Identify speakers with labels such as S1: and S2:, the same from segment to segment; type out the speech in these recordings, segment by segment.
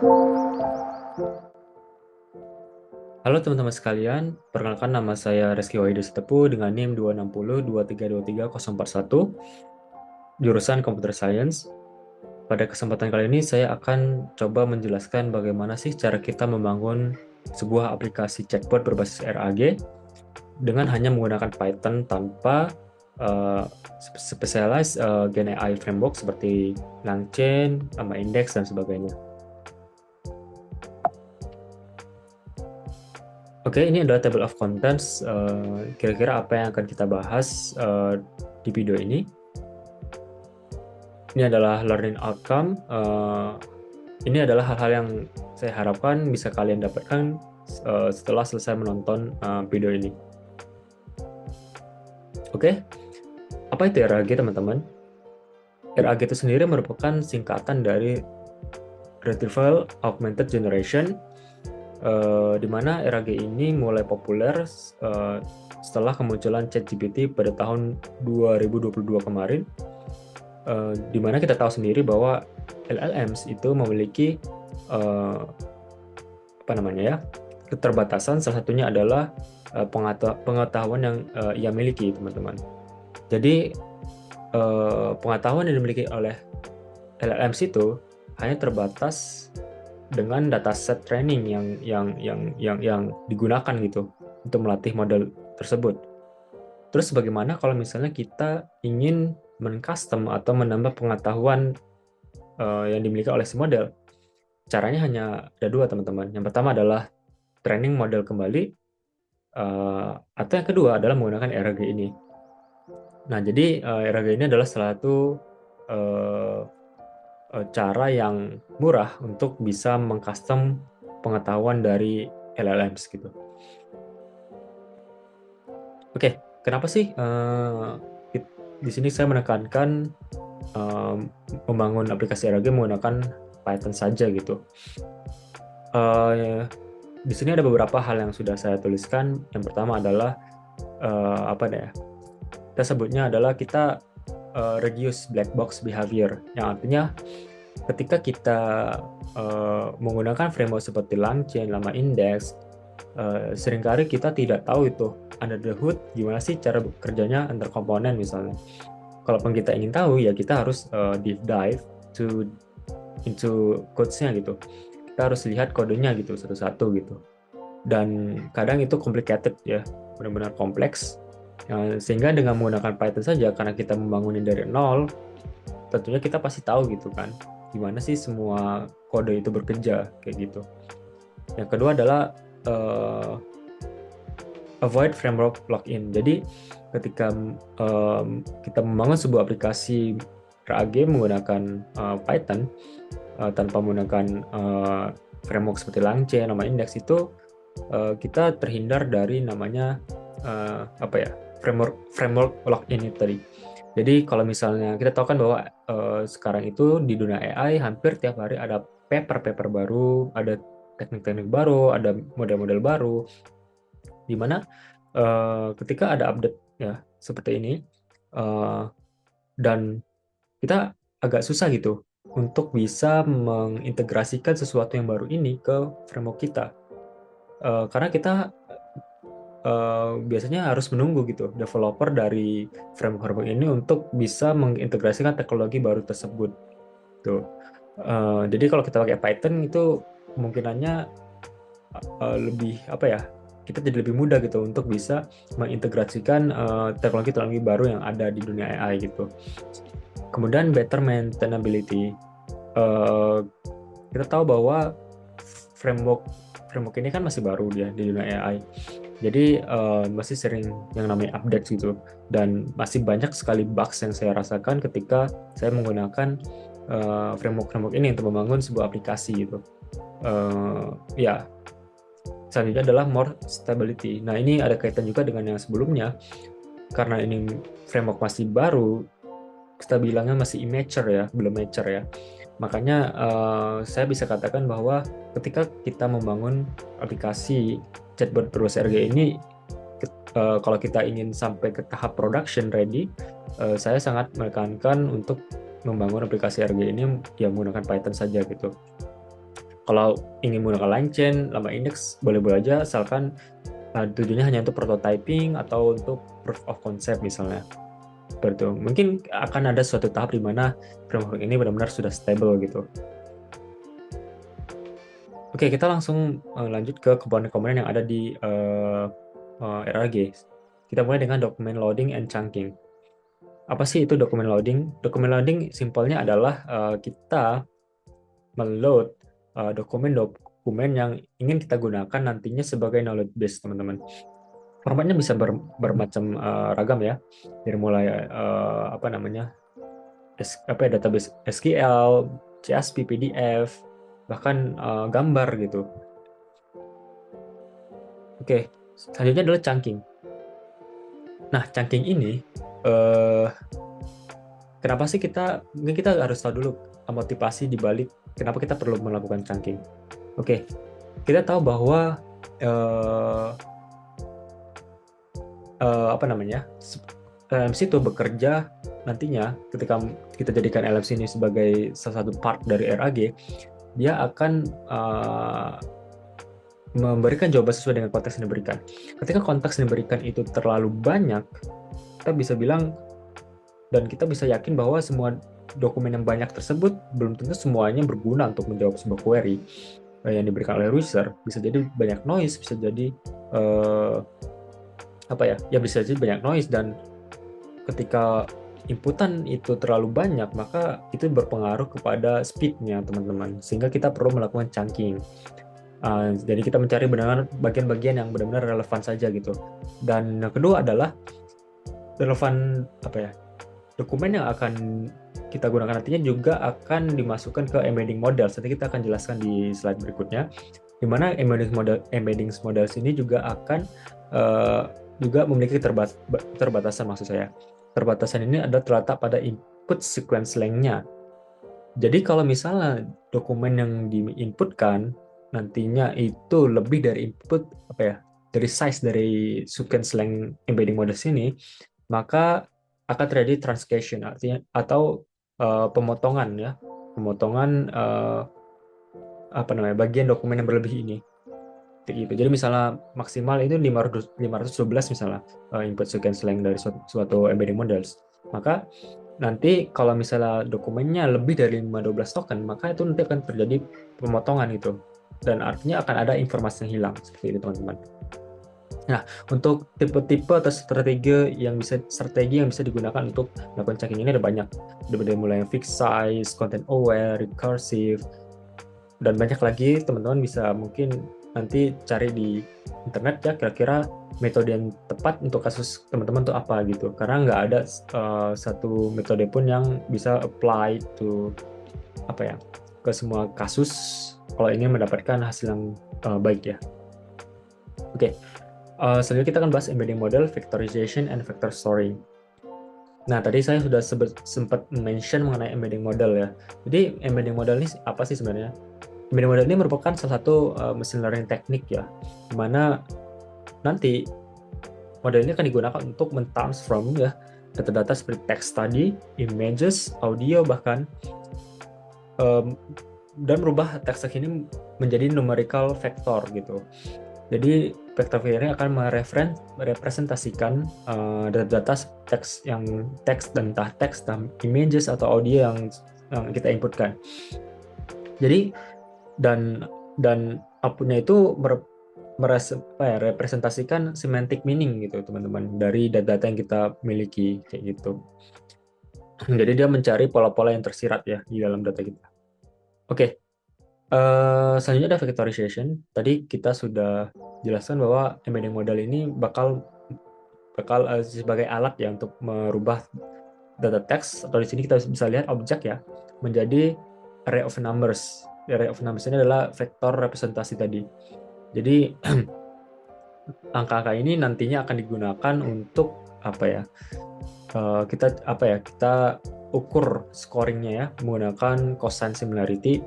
S1: Halo teman-teman sekalian, perkenalkan nama saya Reski Wahidus Tepu dengan NIM 26023232041, jurusan Computer Science. Pada kesempatan kali ini saya akan coba menjelaskan bagaimana sih cara kita membangun sebuah aplikasi chatbot berbasis RAG dengan hanya menggunakan Python tanpa uh, specialized Gen AI framework seperti LangChain, LlamaIndex, dan sebagainya. Oke, ini adalah table of contents. Kira-kira apa yang akan kita bahas di video ini? Ini adalah learning outcome. Ini adalah hal-hal yang saya harapkan bisa kalian dapatkan setelah selesai menonton video ini. Oke, apa itu RAG, teman-teman? RAG itu sendiri merupakan singkatan dari Retrieval Augmented Generation, di mana RAG ini mulai populer setelah kemunculan ChatGPT pada tahun 2022 kemarin, di mana kita tahu sendiri bahwa LLMs itu memiliki keterbatasan. Salah satunya adalah pengetahuan yang ia miliki, teman-teman. Jadi pengetahuan yang dimiliki oleh LLMs itu hanya terbatas dengan dataset training yang digunakan gitu untuk melatih model tersebut. Terus bagaimana kalau misalnya kita ingin men-custom atau menambah pengetahuan yang dimiliki oleh si model? Caranya hanya ada dua, teman-teman. Yang pertama adalah training model kembali, atau yang kedua adalah menggunakan RAG ini. Nah, jadi RAG ini adalah salah satu cara yang murah untuk bisa mengcustom pengetahuan dari LLMs gitu. Oke, kenapa sih di sini saya menekankan membangun aplikasi RAG menggunakan Python saja gitu? Di sini ada beberapa hal yang sudah saya tuliskan. Yang pertama adalah kita sebutnya adalah kita reduce black box behavior, yang artinya ketika kita menggunakan framework seperti LangChain, LlamaIndex, seringkali kita tidak tahu itu under the hood gimana sih cara bekerjanya antar komponen misalnya. Kalaupun kita ingin tahu, ya kita harus deep dive into codes-nya gitu. Kita harus lihat kodenya gitu satu-satu gitu. Dan kadang itu complicated ya, benar-benar kompleks. Sehingga dengan menggunakan Python saja, karena kita membangunnya dari nol, tentunya kita pasti tahu gitu kan, gimana sih semua kode itu bekerja kayak gitu. Yang kedua adalah avoid framework lock-in. Jadi ketika kita membangun sebuah aplikasi RAG menggunakan Python tanpa menggunakan framework seperti LangChain, LlamaIndex, itu kita terhindar dari namanya framework lock-in itu tadi. Jadi kalau misalnya kita tahu kan bahwa sekarang itu di dunia AI hampir tiap hari ada paper baru, ada teknik-teknik baru, ada model-model baru, di mana ketika ada update ya seperti ini, dan kita agak susah gitu untuk bisa mengintegrasikan sesuatu yang baru ini ke framework kita, karena kita biasanya harus menunggu gitu developer dari framework ini untuk bisa mengintegrasikan teknologi baru tersebut tuh. Jadi kalau kita pakai Python itu kemungkinannya lebih kita jadi lebih mudah gitu untuk bisa mengintegrasikan teknologi-teknologi baru yang ada di dunia AI gitu. Kemudian better maintainability. Kita tahu bahwa framework ini kan masih baru ya di dunia AI. Jadi masih sering yang namanya update gitu, dan masih banyak sekali bugs yang saya rasakan ketika saya menggunakan framework ini untuk membangun sebuah aplikasi gitu. Ya, selanjutnya adalah more stability. Nah, ini ada kaitan juga dengan yang sebelumnya, karena ini framework masih baru, kita bilangnya masih immature ya, belum mature ya. Makanya saya bisa katakan bahwa ketika kita membangun aplikasi chatbot berbasis RAG ini, kalau kita ingin sampai ke tahap production ready, saya sangat menekankan untuk membangun aplikasi RAG ini ya menggunakan Python saja gitu. Kalau ingin menggunakan line chain, lambda index boleh-boleh aja, asalkan tujuannya hanya untuk prototyping atau untuk proof of concept misalnya. Seperti itu. Mungkin akan ada suatu tahap di mana framework ini benar-benar sudah stable gitu. Oke, kita langsung lanjut ke komponen-komponen yang ada di RAG. Kita mulai dengan dokumen loading and chunking. Apa sih itu dokumen loading? Dokumen loading simpelnya adalah kita meload dokumen-dokumen yang ingin kita gunakan nantinya sebagai knowledge base, teman-teman. Formatnya bisa bermacam ragam ya, dari mulai apa namanya database SQL, CSV, PDF, bahkan gambar gitu. Oke, selanjutnya adalah chunking. Nah, chunking ini kenapa sih mungkin kita harus tahu dulu motivasi di balik kenapa kita perlu melakukan chunking. Oke, kita tahu bahwa apa namanya LMC itu bekerja nantinya ketika kita jadikan LMC ini sebagai salah satu part dari RAG, dia akan memberikan jawaban sesuai dengan konteks yang diberikan. Ketika konteks yang diberikan itu terlalu banyak, kita bisa bilang dan kita bisa yakin bahwa semua dokumen yang banyak tersebut belum tentu semuanya berguna untuk menjawab sebuah query yang diberikan oleh user. Bisa jadi banyak noise, bisa jadi bisa jadi banyak noise, dan ketika inputan itu terlalu banyak, maka itu berpengaruh kepada speed-nya, teman-teman. Sehingga kita perlu melakukan chunking. Jadi kita mencari benar-benar bagian-bagian yang benar-benar relevan saja gitu. Dan yang kedua adalah relevan dokumen yang akan kita gunakan nantinya juga akan dimasukkan ke embedding model. Nanti kita akan jelaskan di slide berikutnya, di mana embedding model ini juga akan juga memiliki keterbatasan, maksud saya. Keterbatasan ini adalah terletak pada input sequence length-nya. Jadi kalau misalnya dokumen yang diinputkan nantinya itu lebih dari input dari size dari sequence length embedding model ini, maka akan terjadi transcation, artinya atau pemotongan bagian dokumen yang berlebih ini. Gitu. Jadi misalnya maksimal itu 512 misalnya input sequence length dari suatu embedding models. Maka nanti kalau misalnya dokumennya lebih dari 512 token, maka itu nanti akan terjadi pemotongan itu. Dan artinya akan ada informasi yang hilang, seperti itu teman-teman. Nah, untuk tipe-tipe atau strategi yang bisa digunakan untuk melakukan chunking ini ada banyak. Dari mulai yang fixed size, content aware, recursive, dan banyak lagi. Teman-teman bisa mungkin nanti cari di internet ya, kira-kira metode yang tepat untuk kasus teman-teman itu apa gitu. Karena nggak ada satu metode pun yang bisa apply to ke semua kasus kalau ingin mendapatkan hasil yang baik ya. Oke. Selanjutnya kita akan bahas embedding model, vectorization, and vector storing. Nah, tadi saya sudah sempat mention mengenai embedding model ya. Jadi, embedding model ini apa sih sebenarnya? Embedding model ini merupakan salah satu machine learning teknik ya, di mana nanti model ini akan digunakan untuk mentransform ya data-data seperti text tadi, images, audio bahkan, dan merubah teks ini menjadi numerical vector gitu. Jadi vector ini akan merepresentasikan data-data teks dan entah teks, images atau audio yang kita inputkan. Jadi dan outputnya itu representasikan semantic meaning gitu teman-teman dari data-data yang kita miliki kayak gitu. Jadi dia mencari pola-pola yang tersirat ya di dalam data kita. Oke. Selanjutnya ada vectorization. Tadi kita sudah jelaskan bahwa embedding model ini bakal sebagai alat ya untuk merubah data teks, atau di sini kita bisa lihat objek ya, menjadi array of numbers. Array of numbers ini adalah vektor representasi tadi. Jadi angka-angka ini nantinya akan digunakan untuk kita ukur scoringnya ya menggunakan cosine similarity.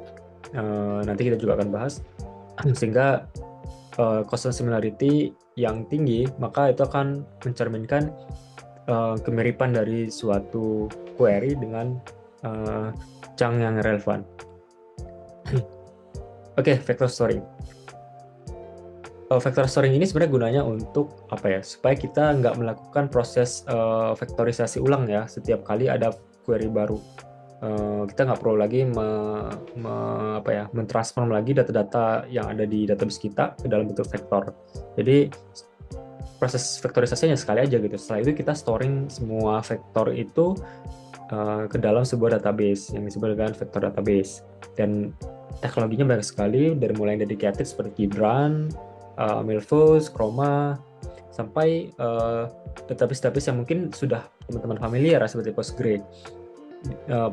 S1: Nanti kita juga akan bahas, sehingga cosine similarity yang tinggi maka itu akan mencerminkan kemiripan dari suatu query dengan chunk yang relevan. Oke, vector storing. Vector storing ini sebenarnya gunanya untuk apa ya? Supaya kita nggak melakukan proses vektorisasi ulang ya setiap kali ada query baru. Kita nggak perlu lagi apa ya, mentransform lagi data-data yang ada di database kita ke dalam bentuk vektor. Jadi proses vektorisasinya sekali aja gitu. Setelah itu kita storing semua vektor itu ke dalam sebuah database yang disebut dengan vector database. Dan teknologinya banyak sekali, dari mulai yang dedicated seperti Kibran, Milvus, Chroma, sampai database-database yang mungkin sudah teman-teman familiar seperti Postgre.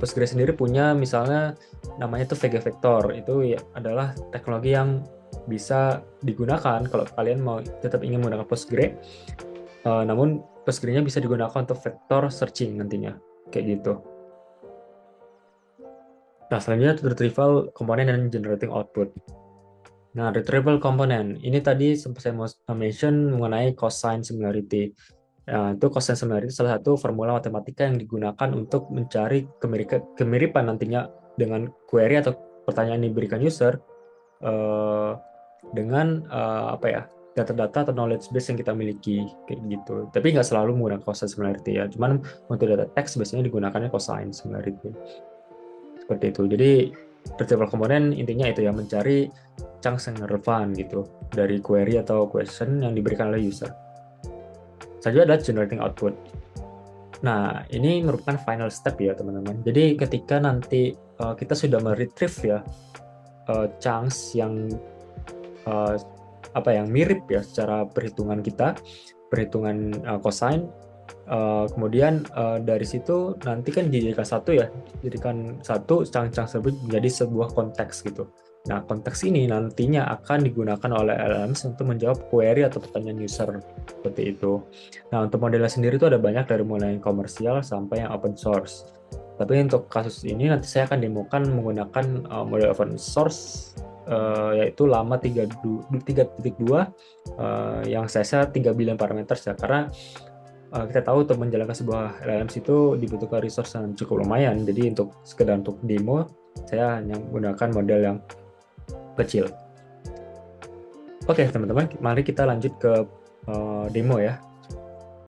S1: Postgre sendiri punya misalnya namanya tuh VG Vector. Itu ya adalah teknologi yang bisa digunakan kalau kalian mau tetap ingin menggunakan Postgre, namun Postgre-nya bisa digunakan untuk vector searching nantinya, kayak gitu. Nah, selanjutnya retrieval component dan generating output. Nah, retrieval component ini tadi sempat saya mau mention mengenai cosine similarity. Nah, itu cosine similarity salah satu formula matematika yang digunakan untuk mencari kemiripan nantinya dengan query atau pertanyaan yang diberikan user dengan apa ya, data-data atau knowledge base yang kita miliki kayak gitu. Tapi nggak selalu menggunakan cosine similarity ya. Cuman untuk data teks biasanya digunakannya cosine similarity. Seperti itu. Jadi retrieval component intinya itu ya, mencari chunks yang relevan gitu dari query atau question yang diberikan oleh user. Selanjutnya adalah generating output. Nah, ini merupakan final step ya teman-teman. Jadi ketika nanti kita sudah meretrieve ya chunks yang apa yang mirip ya secara perhitungan kita, perhitungan cosine. Kemudian dari situ nanti kan dijadikan satu ya, jadikan satu chunk-chunk tersebut menjadi sebuah konteks gitu. Nah, konteks ini nantinya akan digunakan oleh LLMs untuk menjawab query atau pertanyaan user seperti itu. Nah, untuk modelnya sendiri itu ada banyak dari mulai yang komersial sampai yang open source. Tapi untuk kasus ini nanti saya akan demokan menggunakan model open source yaitu Llama 3.2 yang saya 3 billion parameter ya, karena kita tahu untuk menjalankan sebuah LLMs itu dibutuhkan resource yang cukup lumayan. Jadi untuk sekedar untuk demo, saya hanya menggunakan model yang kecil. Oke, teman-teman, mari kita lanjut ke demo ya.